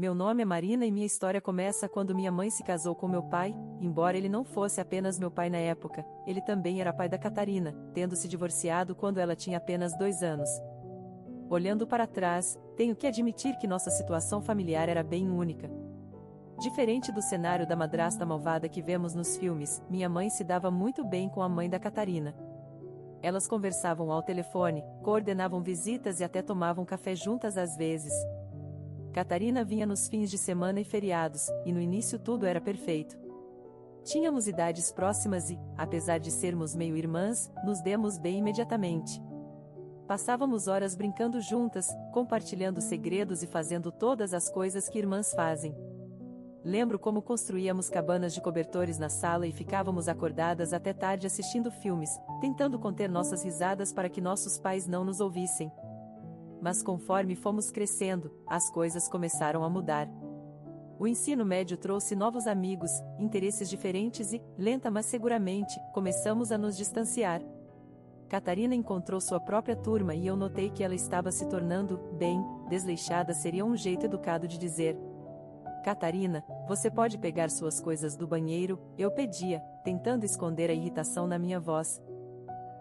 Meu nome é Marina e minha história começa quando minha mãe se casou com meu pai, embora ele não fosse apenas meu pai na época, ele também era pai da Catarina, tendo se divorciado quando ela tinha apenas 2 anos. Olhando para trás, tenho que admitir que nossa situação familiar era bem única. Diferente do cenário da madrasta malvada que vemos nos filmes, minha mãe se dava muito bem com a mãe da Catarina. Elas conversavam ao telefone, coordenavam visitas e até tomavam café juntas às vezes. Catarina vinha nos fins de semana e feriados, e no início tudo era perfeito. Tínhamos idades próximas e, apesar de sermos meio irmãs, nos demos bem imediatamente. Passávamos horas brincando juntas, compartilhando segredos e fazendo todas as coisas que irmãs fazem. Lembro como construíamos cabanas de cobertores na sala e ficávamos acordadas até tarde assistindo filmes, tentando conter nossas risadas para que nossos pais não nos ouvissem. Mas conforme fomos crescendo, as coisas começaram a mudar. O ensino médio trouxe novos amigos, interesses diferentes e, lenta mas seguramente, começamos a nos distanciar. Catarina encontrou sua própria turma e eu notei que ela estava se tornando, bem, desleixada seria um jeito educado de dizer. Catarina, você pode pegar suas coisas do banheiro, eu pedia, tentando esconder a irritação na minha voz.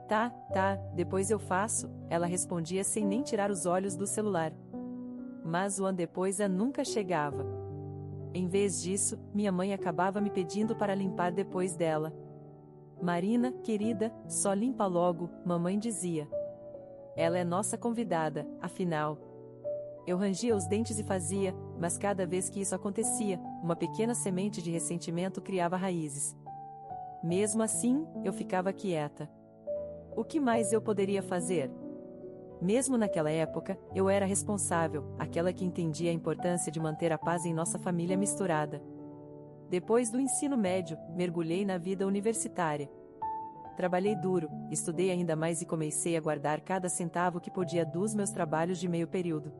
Tá, depois eu faço, ela respondia sem nem tirar os olhos do celular. Mas o depois nunca chegava. Em vez disso, minha mãe acabava me pedindo para limpar depois dela. Marina, querida, só limpa logo, mamãe dizia. Ela é nossa convidada, afinal. Eu rangia os dentes e fazia, mas cada vez que isso acontecia, uma pequena semente de ressentimento criava raízes. Mesmo assim, eu ficava quieta. O que mais eu poderia fazer? Mesmo naquela época, eu era responsável, aquela que entendia a importância de manter a paz em nossa família misturada. Depois do ensino médio, mergulhei na vida universitária. Trabalhei duro, estudei ainda mais e comecei a guardar cada centavo que podia dos meus trabalhos de meio período.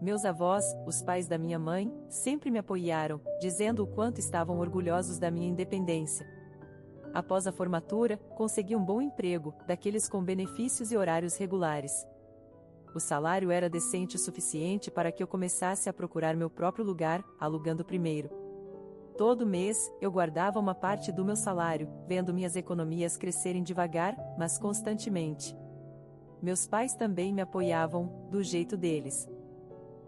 Meus avós, os pais da minha mãe, sempre me apoiaram, dizendo o quanto estavam orgulhosos da minha independência. Após a formatura, consegui um bom emprego, daqueles com benefícios e horários regulares. O salário era decente o suficiente para que eu começasse a procurar meu próprio lugar, alugando primeiro. Todo mês, eu guardava uma parte do meu salário, vendo minhas economias crescerem devagar, mas constantemente. Meus pais também me apoiavam, do jeito deles.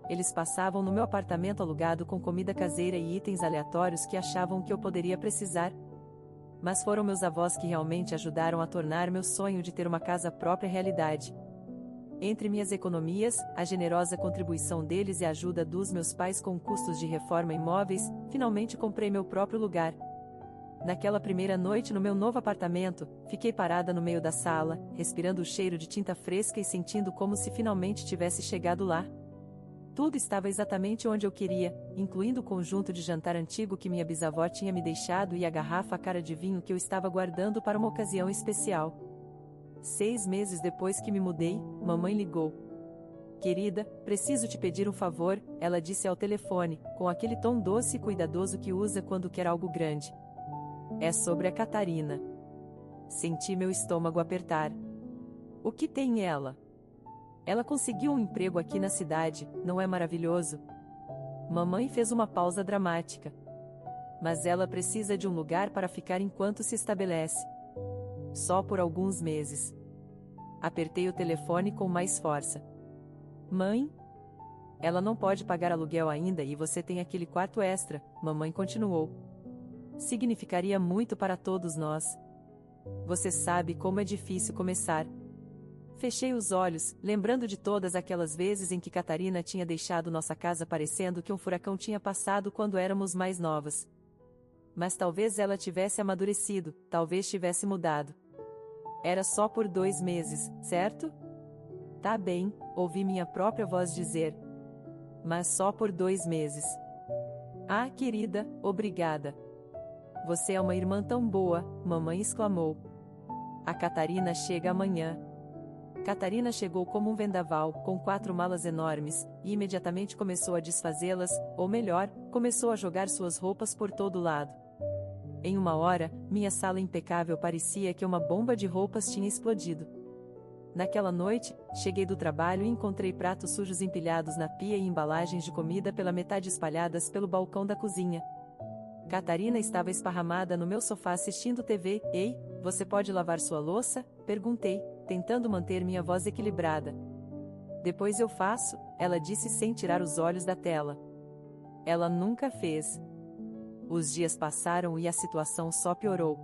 Eles passavam no meu apartamento alugado com comida caseira e itens aleatórios que achavam que eu poderia precisar. Mas foram meus avós que realmente ajudaram a tornar meu sonho de ter uma casa própria realidade. Entre minhas economias, a generosa contribuição deles e a ajuda dos meus pais com custos de reforma imóveis, finalmente comprei meu próprio lugar. Naquela primeira noite no meu novo apartamento, fiquei parada no meio da sala, respirando o cheiro de tinta fresca e sentindo como se finalmente tivesse chegado lá. Tudo estava exatamente onde eu queria, incluindo o conjunto de jantar antigo que minha bisavó tinha me deixado e a garrafa cara de vinho que eu estava guardando para uma ocasião especial. 6 meses depois que me mudei, mamãe ligou. Querida, preciso te pedir um favor, ela disse ao telefone, com aquele tom doce e cuidadoso que usa quando quer algo grande. É sobre a Catarina. Senti meu estômago apertar. O que tem ela? Ela conseguiu um emprego aqui na cidade, não é maravilhoso? Mamãe fez uma pausa dramática. Mas ela precisa de um lugar para ficar enquanto se estabelece. Só por alguns meses. Apertei o telefone com mais força. Mãe? Ela não pode pagar aluguel ainda e você tem aquele quarto extra, mamãe continuou. Significaria muito para todos nós. Você sabe como é difícil começar. Fechei os olhos, lembrando de todas aquelas vezes em que Catarina tinha deixado nossa casa parecendo que um furacão tinha passado quando éramos mais novas. Mas talvez ela tivesse amadurecido, talvez tivesse mudado. Era só por 2 meses, certo? Tá bem, ouvi minha própria voz dizer. Mas só por 2 meses. Ah, querida, obrigada. Você é uma irmã tão boa, mamãe exclamou. A Catarina chega amanhã. Catarina chegou como um vendaval, com 4 malas enormes, e imediatamente começou a desfazê-las, ou melhor, começou a jogar suas roupas por todo lado. Em 1 hora, minha sala impecável parecia que uma bomba de roupas tinha explodido. Naquela noite, cheguei do trabalho e encontrei pratos sujos empilhados na pia e embalagens de comida pela metade espalhadas pelo balcão da cozinha. Catarina estava esparramada no meu sofá assistindo TV. Ei, você pode lavar sua louça? Perguntei, tentando manter minha voz equilibrada. Depois eu faço, ela disse sem tirar os olhos da tela. Ela nunca fez. Os dias passaram e a situação só piorou.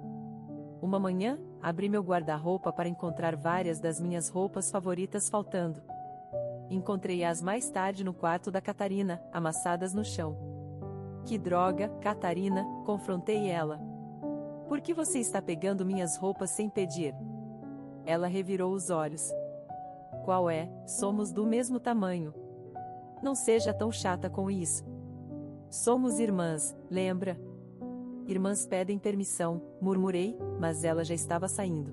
Uma manhã, abri meu guarda-roupa para encontrar várias das minhas roupas favoritas faltando. Encontrei-as mais tarde no quarto da Catarina, amassadas no chão. Que droga, Catarina, confrontei ela. Por que você está pegando minhas roupas sem pedir? Ela revirou os olhos. Qual é? Somos do mesmo tamanho. Não seja tão chata com isso. Somos irmãs, lembra? Irmãs pedem permissão, murmurei, mas ela já estava saindo.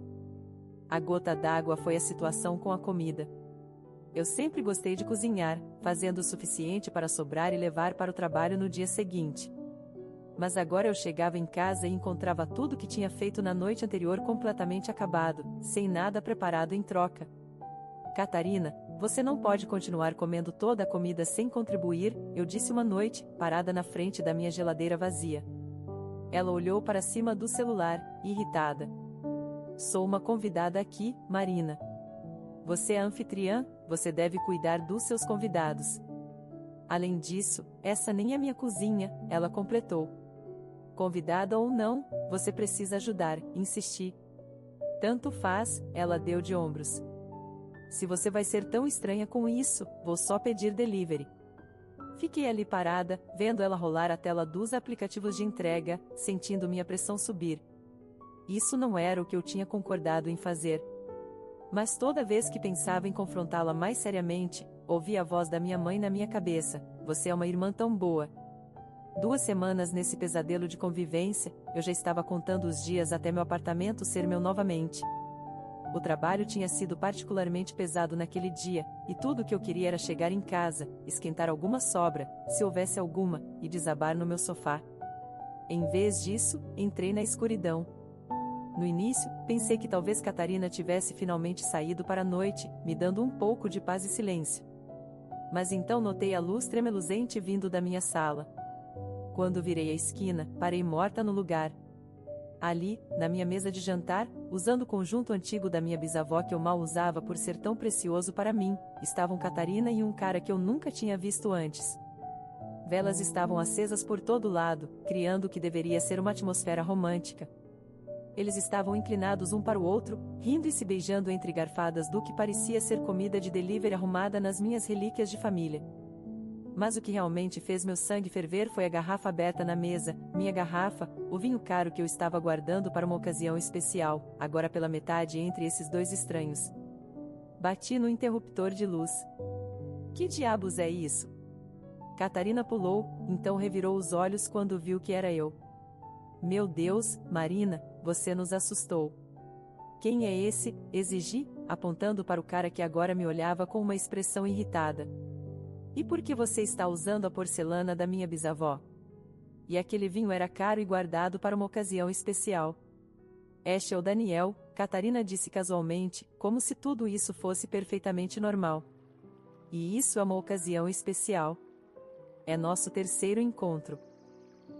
A gota d'água foi a situação com a comida. Eu sempre gostei de cozinhar, fazendo o suficiente para sobrar e levar para o trabalho no dia seguinte. Mas agora eu chegava em casa e encontrava tudo que tinha feito na noite anterior completamente acabado, sem nada preparado em troca. Catarina, você não pode continuar comendo toda a comida sem contribuir, eu disse uma noite, parada na frente da minha geladeira vazia. Ela olhou para cima do celular, irritada. Sou uma convidada aqui, Marina. Você é anfitriã, você deve cuidar dos seus convidados. Além disso, essa nem é minha cozinha, ela completou. Convidada ou não, você precisa ajudar, insisti. Tanto faz, ela deu de ombros. Se você vai ser tão estranha com isso, vou só pedir delivery. Fiquei ali parada, vendo ela rolar a tela dos aplicativos de entrega, sentindo minha pressão subir. Isso não era o que eu tinha concordado em fazer. Mas toda vez que pensava em confrontá-la mais seriamente, ouvia a voz da minha mãe na minha cabeça: você é uma irmã tão boa. 2 semanas nesse pesadelo de convivência, eu já estava contando os dias até meu apartamento ser meu novamente. O trabalho tinha sido particularmente pesado naquele dia, e tudo o que eu queria era chegar em casa, esquentar alguma sobra, se houvesse alguma, e desabar no meu sofá. Em vez disso, entrei na escuridão. No início, pensei que talvez Catarina tivesse finalmente saído para a noite, me dando um pouco de paz e silêncio. Mas então notei a luz tremeluzente vindo da minha sala. Quando virei a esquina, parei morta no lugar. Ali, na minha mesa de jantar, usando o conjunto antigo da minha bisavó que eu mal usava por ser tão precioso para mim, estavam Catarina e um cara que eu nunca tinha visto antes. Velas estavam acesas por todo lado, criando o que deveria ser uma atmosfera romântica. Eles estavam inclinados um para o outro, rindo e se beijando entre garfadas do que parecia ser comida de delivery arrumada nas minhas relíquias de família. Mas o que realmente fez meu sangue ferver foi a garrafa aberta na mesa, minha garrafa, o vinho caro que eu estava guardando para uma ocasião especial, agora pela metade entre esses 2 estranhos. Bati no interruptor de luz. Que diabos é isso? Catarina pulou, então revirou os olhos quando viu que era eu. Meu Deus, Marina, você nos assustou. Quem é esse? Exigi, apontando para o cara que agora me olhava com uma expressão irritada. E por que você está usando a porcelana da minha bisavó? E aquele vinho era caro e guardado para uma ocasião especial. Este é o Daniel, Catarina disse casualmente, como se tudo isso fosse perfeitamente normal. E isso é uma ocasião especial. É nosso 3º encontro.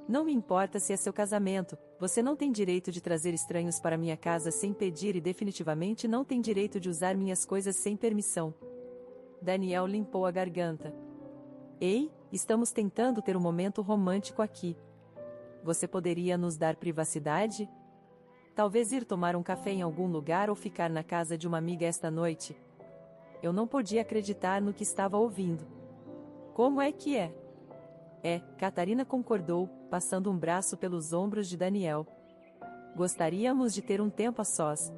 Não me importa se é seu casamento, você não tem direito de trazer estranhos para minha casa sem pedir e definitivamente não tem direito de usar minhas coisas sem permissão. Daniel limpou a garganta. Ei, estamos tentando ter um momento romântico aqui. Você poderia nos dar privacidade? Talvez ir tomar um café em algum lugar ou ficar na casa de uma amiga esta noite? Eu não podia acreditar no que estava ouvindo. Como é que é? Catarina concordou, passando um braço pelos ombros de Daniel. Gostaríamos de ter um tempo a sós.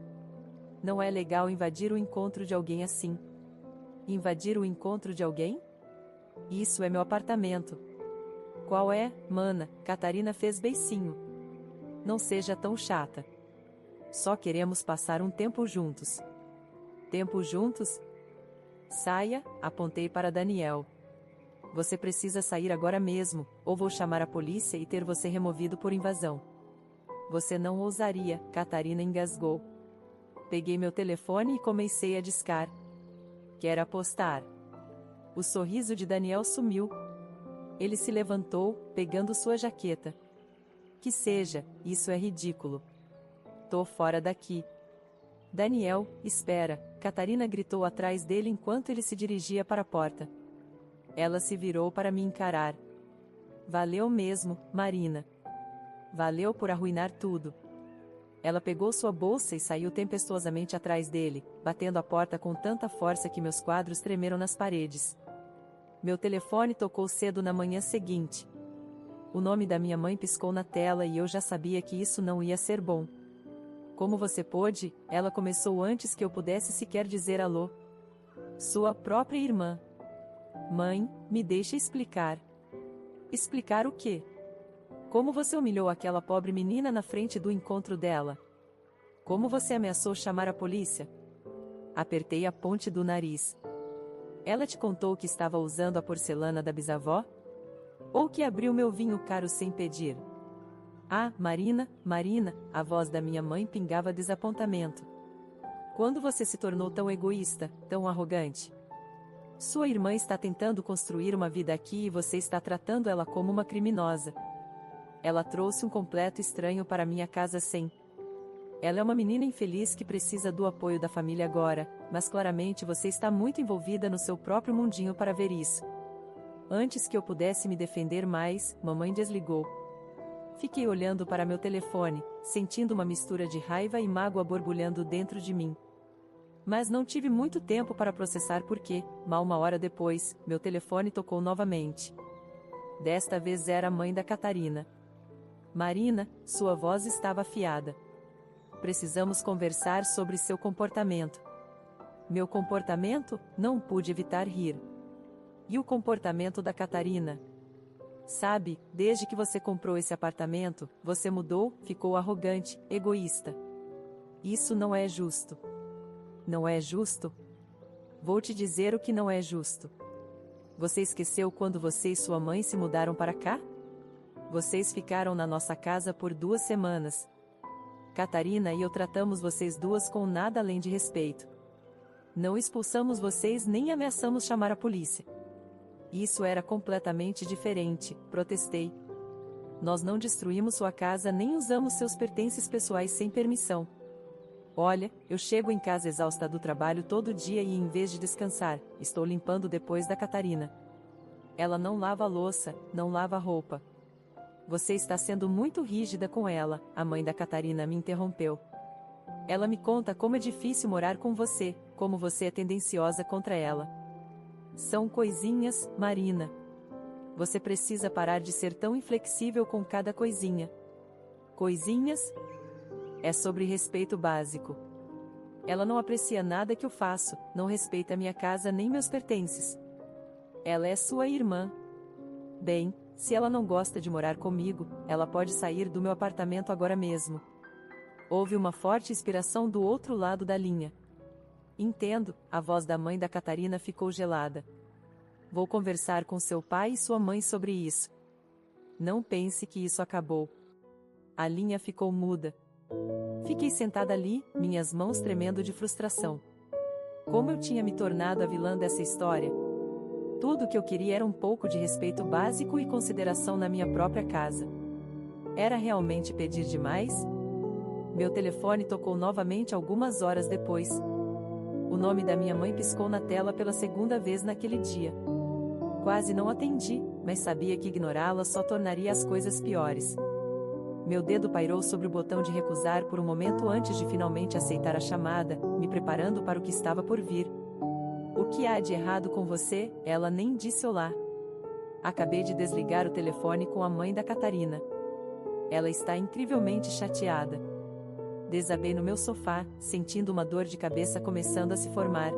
Não é legal invadir o encontro de alguém assim. Invadir o encontro de alguém? Isso é meu apartamento. Qual é, mana? Catarina fez beicinho. Não seja tão chata. Só queremos passar um tempo juntos. Tempo juntos? Saia, apontei para Daniel. Você precisa sair agora mesmo, ou vou chamar a polícia e ter você removido por invasão. Você não ousaria, Catarina engasgou. Peguei meu telefone e comecei a discar. Quer apostar? O sorriso de Daniel sumiu. Ele se levantou, pegando sua jaqueta. Que seja, isso é ridículo. Tô fora daqui. Daniel, espera, Catarina gritou atrás dele enquanto ele se dirigia para a porta. Ela se virou para me encarar. Valeu mesmo, Marina. Valeu por arruinar tudo. Ela pegou sua bolsa e saiu tempestuosamente atrás dele, batendo a porta com tanta força que meus quadros tremeram nas paredes. Meu telefone tocou cedo na manhã seguinte. O nome da minha mãe piscou na tela e eu já sabia que isso não ia ser bom. Como você pôde? Ela começou antes que eu pudesse sequer dizer alô. Sua própria irmã. Mãe, me deixa explicar. Explicar o quê? Como você humilhou aquela pobre menina na frente do encontro dela? Como você ameaçou chamar a polícia? Apertei a ponte do nariz. Ela te contou que estava usando a porcelana da bisavó? Ou que abriu meu vinho caro sem pedir? Ah, Marina, Marina, a voz da minha mãe pingava desapontamento. Quando você se tornou tão egoísta, tão arrogante? Sua irmã está tentando construir uma vida aqui e você está tratando ela como uma criminosa. Ela trouxe um completo estranho para minha casa sem. Ela é uma menina infeliz que precisa do apoio da família agora, mas claramente você está muito envolvida no seu próprio mundinho para ver isso. Antes que eu pudesse me defender mais, mamãe desligou. Fiquei olhando para meu telefone, sentindo uma mistura de raiva e mágoa borbulhando dentro de mim. Mas não tive muito tempo para processar porque, mal uma hora depois, meu telefone tocou novamente. Desta vez era a mãe da Catarina. Marina, sua voz estava afiada. Precisamos conversar sobre seu comportamento. Meu comportamento? Não pude evitar rir. E o comportamento da Catarina? Sabe, desde que você comprou esse apartamento, você mudou, ficou arrogante, egoísta. Isso não é justo. Não é justo? Vou te dizer o que não é justo. Você esqueceu quando você e sua mãe se mudaram para cá? Vocês ficaram na nossa casa por 2 semanas. Catarina e eu tratamos vocês duas com nada além de respeito. Não expulsamos vocês nem ameaçamos chamar a polícia. Isso era completamente diferente, protestei. Nós não destruímos sua casa nem usamos seus pertences pessoais sem permissão. Olha, eu chego em casa exausta do trabalho todo dia e em vez de descansar, estou limpando depois da Catarina. Ela não lava a louça, não lava a roupa. Você está sendo muito rígida com ela, a mãe da Catarina me interrompeu. Ela me conta como é difícil morar com você, como você é tendenciosa contra ela. São coisinhas, Marina. Você precisa parar de ser tão inflexível com cada coisinha. Coisinhas? É sobre respeito básico. Ela não aprecia nada que eu faço, não respeita minha casa nem meus pertences. Ela é sua irmã. Bem, se ela não gosta de morar comigo, ela pode sair do meu apartamento agora mesmo. Houve uma forte inspiração do outro lado da linha. Entendo, a voz da mãe da Catarina ficou gelada. Vou conversar com seu pai e sua mãe sobre isso. Não pense que isso acabou. A linha ficou muda. Fiquei sentada ali, minhas mãos tremendo de frustração. Como eu tinha me tornado a vilã dessa história? Tudo o que eu queria era um pouco de respeito básico e consideração na minha própria casa. Era realmente pedir demais? Meu telefone tocou novamente algumas horas depois. O nome da minha mãe piscou na tela pela segunda vez naquele dia. Quase não atendi, mas sabia que ignorá-la só tornaria as coisas piores. Meu dedo pairou sobre o botão de recusar por um momento antes de finalmente aceitar a chamada, me preparando para o que estava por vir. O que há de errado com você? Ela nem disse olá. Acabei de desligar o telefone com a mãe da Catarina. Ela está incrivelmente chateada. Desabei no meu sofá, sentindo uma dor de cabeça começando a se formar.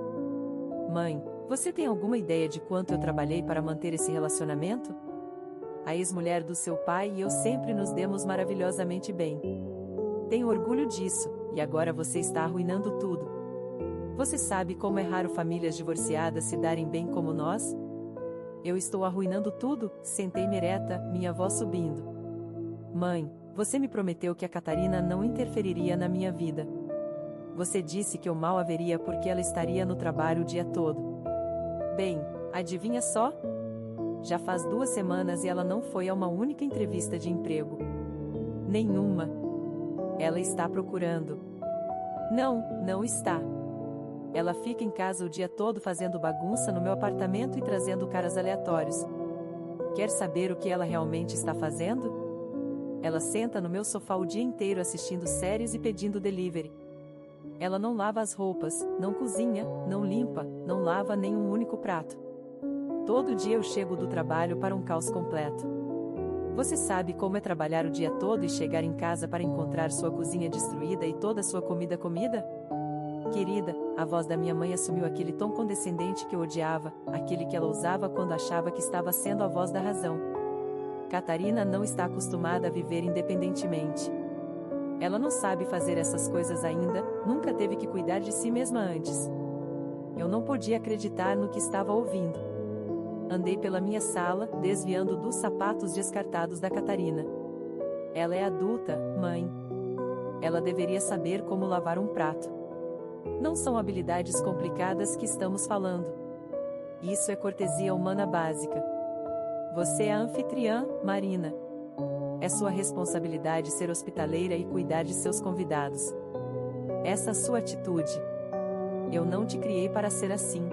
Mãe, você tem alguma ideia de quanto eu trabalhei para manter esse relacionamento? A ex-mulher do seu pai e eu sempre nos demos maravilhosamente bem. Tenho orgulho disso, e agora você está arruinando tudo. Você sabe como é raro famílias divorciadas se darem bem como nós? Eu estou arruinando tudo, sentei-me ereta, minha voz subindo. Mãe, você me prometeu que a Catarina não interferiria na minha vida. Você disse que eu mal a veria porque ela estaria no trabalho o dia todo. Bem, adivinha só? Já faz 2 semanas e ela não foi a uma única entrevista de emprego. Nenhuma. Ela está procurando. Não, não está. Ela fica em casa o dia todo fazendo bagunça no meu apartamento e trazendo caras aleatórios. Quer saber o que ela realmente está fazendo? Ela senta no meu sofá o dia inteiro assistindo séries e pedindo delivery. Ela não lava as roupas, não cozinha, não limpa, não lava nem um único prato. Todo dia eu chego do trabalho para um caos completo. Você sabe como é trabalhar o dia todo e chegar em casa para encontrar sua cozinha destruída e toda sua comida comida? Querida, a voz da minha mãe assumiu aquele tom condescendente que eu odiava, aquele que ela usava quando achava que estava sendo a voz da razão. Catarina não está acostumada a viver independentemente. Ela não sabe fazer essas coisas ainda, nunca teve que cuidar de si mesma antes. Eu não podia acreditar no que estava ouvindo. Andei pela minha sala, desviando dos sapatos descartados da Catarina. Ela é adulta, mãe. Ela deveria saber como lavar um prato. Não são habilidades complicadas que estamos falando. Isso é cortesia humana básica. Você é a anfitriã, Marina. É sua responsabilidade ser hospitaleira e cuidar de seus convidados. Essa sua atitude. Eu não te criei para ser assim.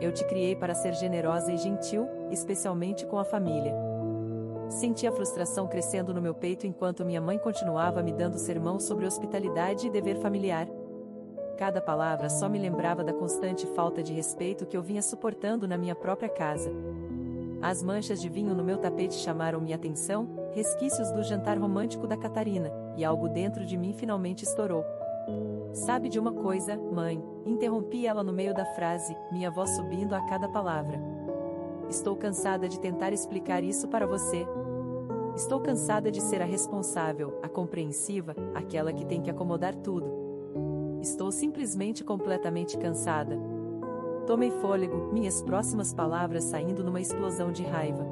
Eu te criei para ser generosa e gentil, especialmente com a família. Senti a frustração crescendo no meu peito enquanto minha mãe continuava me dando sermão sobre hospitalidade e dever familiar. Cada palavra só me lembrava da constante falta de respeito que eu vinha suportando na minha própria casa. As manchas de vinho no meu tapete chamaram minha atenção, resquícios do jantar romântico da Catarina, e algo dentro de mim finalmente estourou. Sabe de uma coisa, mãe? Interrompi ela no meio da frase, minha voz subindo a cada palavra. Estou cansada de tentar explicar isso para você. Estou cansada de ser a responsável, a compreensiva, aquela que tem que acomodar tudo. Estou simplesmente completamente cansada. Tomei fôlego, minhas próximas palavras saindo numa explosão de raiva.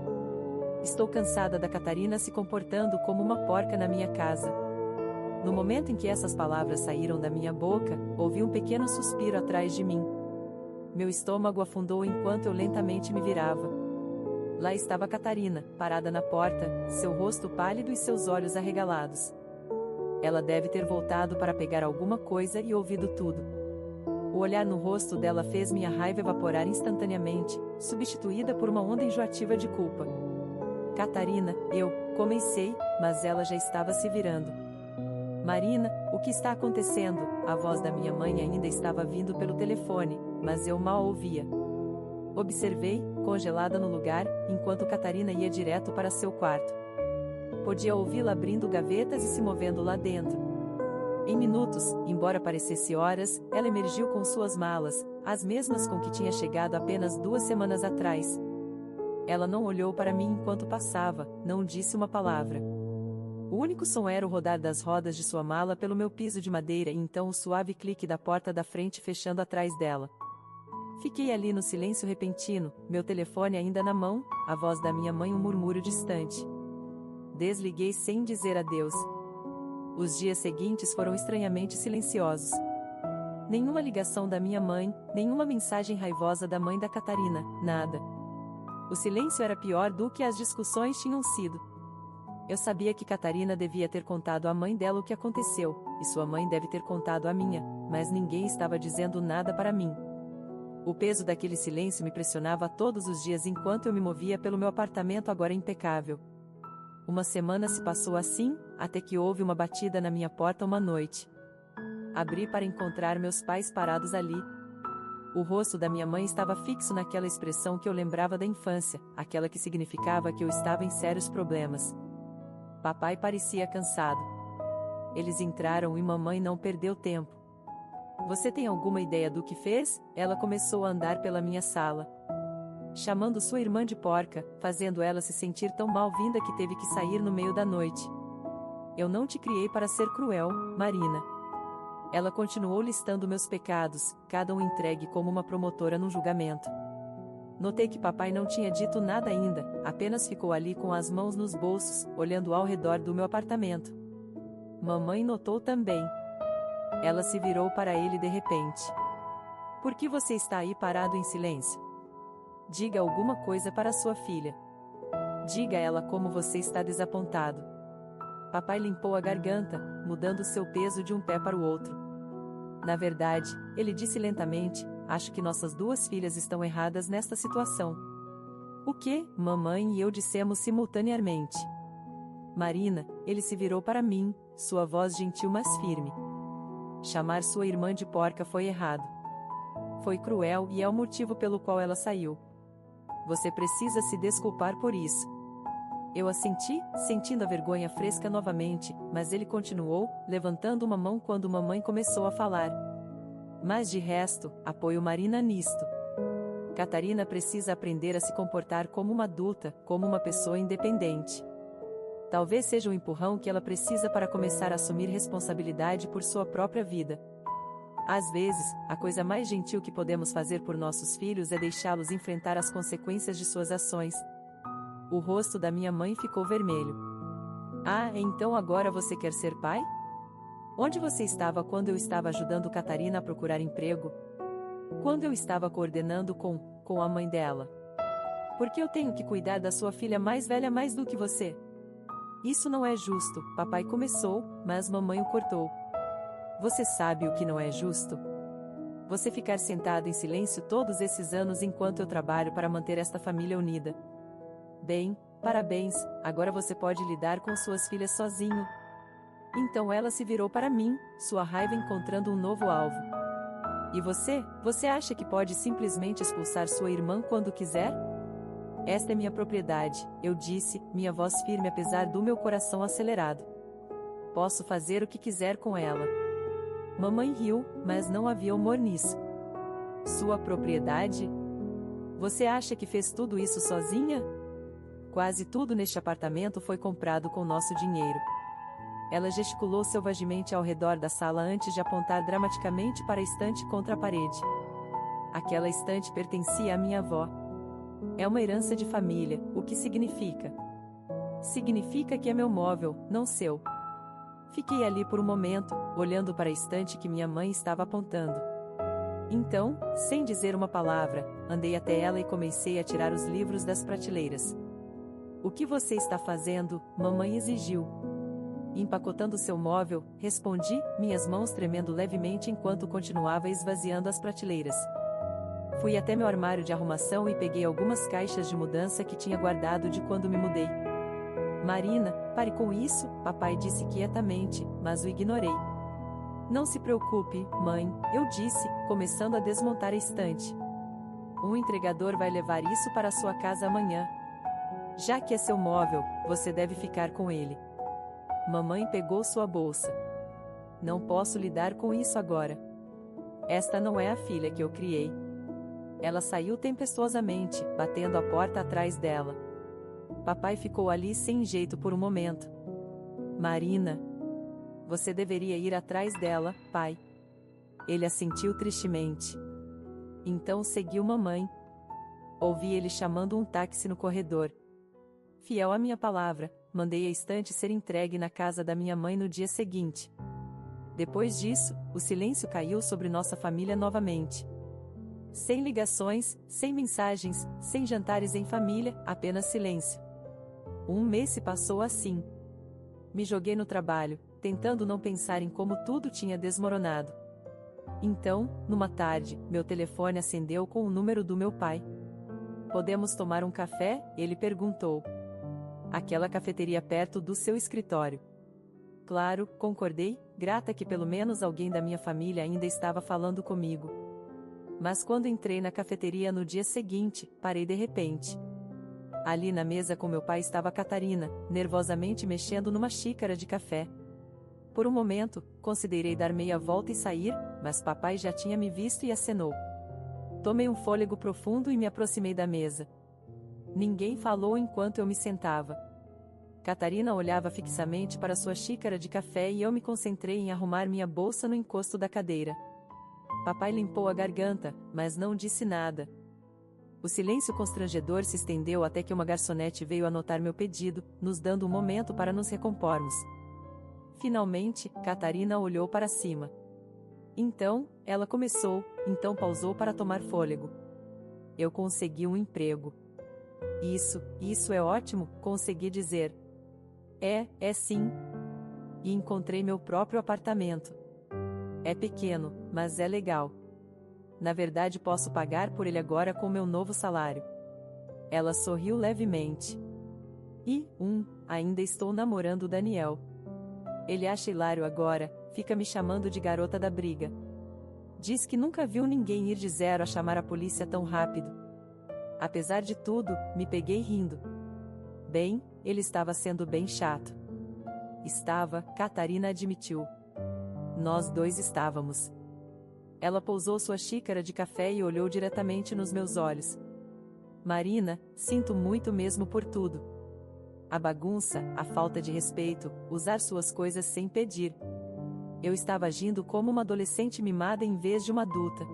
Estou cansada da Catarina se comportando como uma porca na minha casa. No momento em que essas palavras saíram da minha boca, ouvi um pequeno suspiro atrás de mim. Meu estômago afundou enquanto eu lentamente me virava. Lá estava Catarina, parada na porta, seu rosto pálido e seus olhos arregalados. Ela deve ter voltado para pegar alguma coisa e ouvido tudo. O olhar no rosto dela fez minha raiva evaporar instantaneamente, substituída por uma onda enjoativa de culpa. Catarina, eu comecei, mas ela já estava se virando. Marina, o que está acontecendo? A voz da minha mãe ainda estava vindo pelo telefone, mas eu mal ouvia. Observei, congelada no lugar, enquanto Catarina ia direto para seu quarto. Podia ouvi-la abrindo gavetas e se movendo lá dentro. Em minutos, embora parecesse horas, ela emergiu com suas malas, as mesmas com que tinha chegado apenas 2 semanas atrás. Ela não olhou para mim enquanto passava, não disse uma palavra. O único som era o rodar das rodas de sua mala pelo meu piso de madeira e então o suave clique da porta da frente fechando atrás dela. Fiquei ali no silêncio repentino, meu telefone ainda na mão, a voz da minha mãe um murmúrio distante. Desliguei sem dizer adeus. Os dias seguintes foram estranhamente silenciosos. Nenhuma ligação da minha mãe, nenhuma mensagem raivosa da mãe da Catarina, nada. O silêncio era pior do que as discussões tinham sido. Eu sabia que Catarina devia ter contado à mãe dela o que aconteceu, e sua mãe deve ter contado à minha, mas ninguém estava dizendo nada para mim. O peso daquele silêncio me pressionava todos os dias enquanto eu me movia pelo meu apartamento agora impecável. Uma semana se passou assim, até que houve uma batida na minha porta uma noite. Abri para encontrar meus pais parados ali. O rosto da minha mãe estava fixo naquela expressão que eu lembrava da infância, aquela que significava que eu estava em sérios problemas. Papai parecia cansado. Eles entraram e mamãe não perdeu tempo. Você tem alguma ideia do que fez? Ela começou a andar pela minha sala, chamando sua irmã de porca, fazendo ela se sentir tão mal-vinda que teve que sair no meio da noite. Eu não te criei para ser cruel, Marina. Ela continuou listando meus pecados, cada um entregue como uma promotora num julgamento. Notei que papai não tinha dito nada ainda, apenas ficou ali com as mãos nos bolsos, olhando ao redor do meu apartamento. Mamãe notou também. Ela se virou para ele de repente. Por que você está aí parado em silêncio? Diga alguma coisa para sua filha. Diga a ela como você está desapontado. Papai limpou a garganta, mudando seu peso de um pé para o outro. Na verdade, ele disse lentamente, acho que nossas duas filhas estão erradas nesta situação. O que? Mamãe e eu dissemos simultaneamente. Marina, ele se virou para mim, sua voz gentil mas firme. Chamar sua irmã de porca foi errado. Foi cruel e é o motivo pelo qual ela saiu. Você precisa se desculpar por isso. Eu assenti, sentindo a vergonha fresca novamente, mas ele continuou, levantando uma mão quando mamãe começou a falar. Mas de resto, apoio Marina nisto. Catarina precisa aprender a se comportar como uma adulta, como uma pessoa independente. Talvez seja o empurrão que ela precisa para começar a assumir responsabilidade por sua própria vida. Às vezes, a coisa mais gentil que podemos fazer por nossos filhos é deixá-los enfrentar as consequências de suas ações. O rosto da minha mãe ficou vermelho. Ah, então agora você quer ser pai? Onde você estava quando eu estava ajudando Catarina a procurar emprego? Quando eu estava coordenando com a mãe dela? Por que eu tenho que cuidar da sua filha mais velha mais do que você? Isso não é justo, papai começou, mas mamãe o cortou. Você sabe o que não é justo? Você ficar sentado em silêncio todos esses anos enquanto eu trabalho para manter esta família unida. Bem, parabéns, agora você pode lidar com suas filhas sozinho. Então ela se virou para mim, sua raiva encontrando um novo alvo. E você? Você acha que pode simplesmente expulsar sua irmã quando quiser? Esta é minha propriedade, eu disse, minha voz firme apesar do meu coração acelerado. Posso fazer o que quiser com ela. Mamãe riu, mas não havia humor nisso. Sua propriedade? Você acha que fez tudo isso sozinha? Quase tudo neste apartamento foi comprado com nosso dinheiro. Ela gesticulou selvagemente ao redor da sala antes de apontar dramaticamente para a estante contra a parede. Aquela estante pertencia à minha avó. É uma herança de família, o que significa? Significa que é meu móvel, não seu. Fiquei ali por um momento, olhando para a estante que minha mãe estava apontando. Então, sem dizer uma palavra, andei até ela e comecei a tirar os livros das prateleiras. O que você está fazendo? Mamãe exigiu. Empacotando seu móvel, respondi, minhas mãos tremendo levemente enquanto continuava esvaziando as prateleiras. Fui até meu armário de arrumação e peguei algumas caixas de mudança que tinha guardado de quando me mudei. Marina, pare com isso, papai disse quietamente, mas o ignorei. Não se preocupe, mãe, eu disse, começando a desmontar a estante. Um entregador vai levar isso para sua casa amanhã. Já que é seu móvel, você deve ficar com ele. Mamãe pegou sua bolsa. Não posso lidar com isso agora. Esta não é a filha que eu criei. Ela saiu tempestuosamente, batendo a porta atrás dela. Papai ficou ali sem jeito por um momento. Marina. Você deveria ir atrás dela, pai. Ele assentiu tristemente. Então seguiu mamãe. Ouvi ele chamando um táxi no corredor. Fiel à minha palavra, mandei a estante ser entregue na casa da minha mãe no dia seguinte. Depois disso, o silêncio caiu sobre nossa família novamente. Sem ligações, sem mensagens, sem jantares em família, apenas silêncio. Um mês se passou assim. Me joguei no trabalho, tentando não pensar em como tudo tinha desmoronado. Então, numa tarde, meu telefone acendeu com o número do meu pai. Podemos tomar um café? Ele perguntou. Aquela cafeteria perto do seu escritório. Claro, concordei, grata que pelo menos alguém da minha família ainda estava falando comigo. Mas quando entrei na cafeteria no dia seguinte, parei de repente. Ali na mesa com meu pai estava Catarina, nervosamente mexendo numa xícara de café. Por um momento, considerei dar meia volta e sair, mas papai já tinha me visto e acenou. Tomei um fôlego profundo e me aproximei da mesa. Ninguém falou enquanto eu me sentava. Catarina olhava fixamente para sua xícara de café e eu me concentrei em arrumar minha bolsa no encosto da cadeira. Papai limpou a garganta, mas não disse nada. O silêncio constrangedor se estendeu até que uma garçonete veio anotar meu pedido, nos dando um momento para nos recompormos. Finalmente, Catarina olhou para cima. Então, ela começou, então pausou para tomar fôlego. Eu consegui um emprego. Isso é ótimo, consegui dizer. É sim. E encontrei meu próprio apartamento. É pequeno, mas é legal. Na verdade, posso pagar por ele agora com meu novo salário. Ela sorriu levemente. Ainda estou namorando o Daniel. Ele acha hilário agora, fica me chamando de garota da briga. Diz que nunca viu ninguém ir de zero a chamar a polícia tão rápido. Apesar de tudo, me peguei rindo. Bem, ele estava sendo bem chato. Estava, Catarina admitiu. Nós dois estávamos. Ela pousou sua xícara de café e olhou diretamente nos meus olhos. Marina, sinto muito mesmo por tudo. A bagunça, a falta de respeito, usar suas coisas sem pedir. Eu estava agindo como uma adolescente mimada em vez de uma adulta.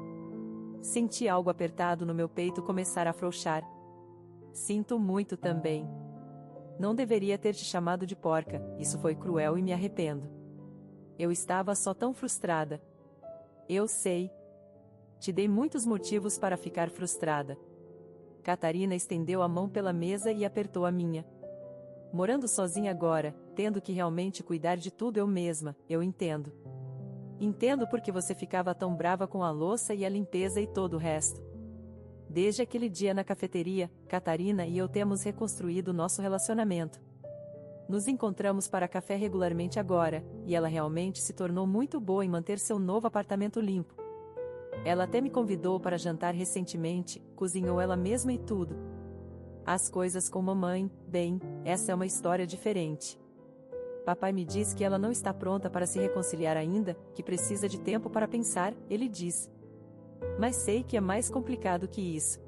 Senti algo apertado no meu peito começar a afrouxar. Sinto muito também. Não deveria ter te chamado de porca, isso foi cruel e me arrependo. Eu estava só tão frustrada. Eu sei. Te dei muitos motivos para ficar frustrada. Catarina estendeu a mão pela mesa e apertou a minha. Morando sozinha agora, tendo que realmente cuidar de tudo eu mesma, eu entendo. Entendo porque você ficava tão brava com a louça e a limpeza e todo o resto. Desde aquele dia na cafeteria, Catarina e eu temos reconstruído nosso relacionamento. Nos encontramos para café regularmente agora, e ela realmente se tornou muito boa em manter seu novo apartamento limpo. Ela até me convidou para jantar recentemente, cozinhou ela mesma e tudo. As coisas com mamãe, bem, essa é uma história diferente. Papai me diz que ela não está pronta para se reconciliar ainda, que precisa de tempo para pensar, ele diz. Mas sei que é mais complicado que isso.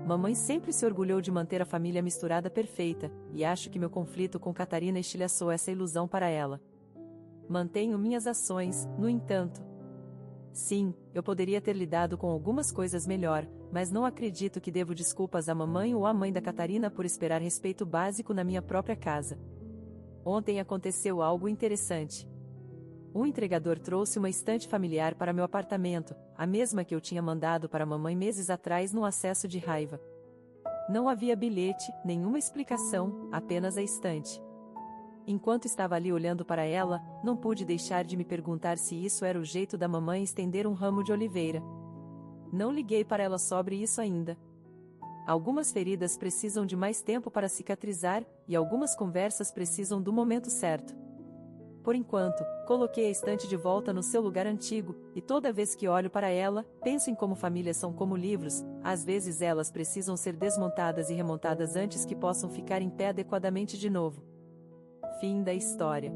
Mamãe sempre se orgulhou de manter a família misturada perfeita, e acho que meu conflito com Catarina estilhaçou essa ilusão para ela. Mantenho minhas ações, no entanto. Sim, eu poderia ter lidado com algumas coisas melhor, mas não acredito que devo desculpas à mamãe ou à mãe da Catarina por esperar respeito básico na minha própria casa. Ontem aconteceu algo interessante. Um entregador trouxe uma estante familiar para meu apartamento, a mesma que eu tinha mandado para a mamãe meses atrás num acesso de raiva. Não havia bilhete, nenhuma explicação, apenas a estante. Enquanto estava ali olhando para ela, não pude deixar de me perguntar se isso era o jeito da mamãe estender um ramo de oliveira. Não liguei para ela sobre isso ainda. Algumas feridas precisam de mais tempo para cicatrizar, e algumas conversas precisam do momento certo. Por enquanto, coloquei a estante de volta no seu lugar antigo, e toda vez que olho para ela, penso em como famílias são como livros, às vezes elas precisam ser desmontadas e remontadas antes que possam ficar em pé adequadamente de novo. Fim da história.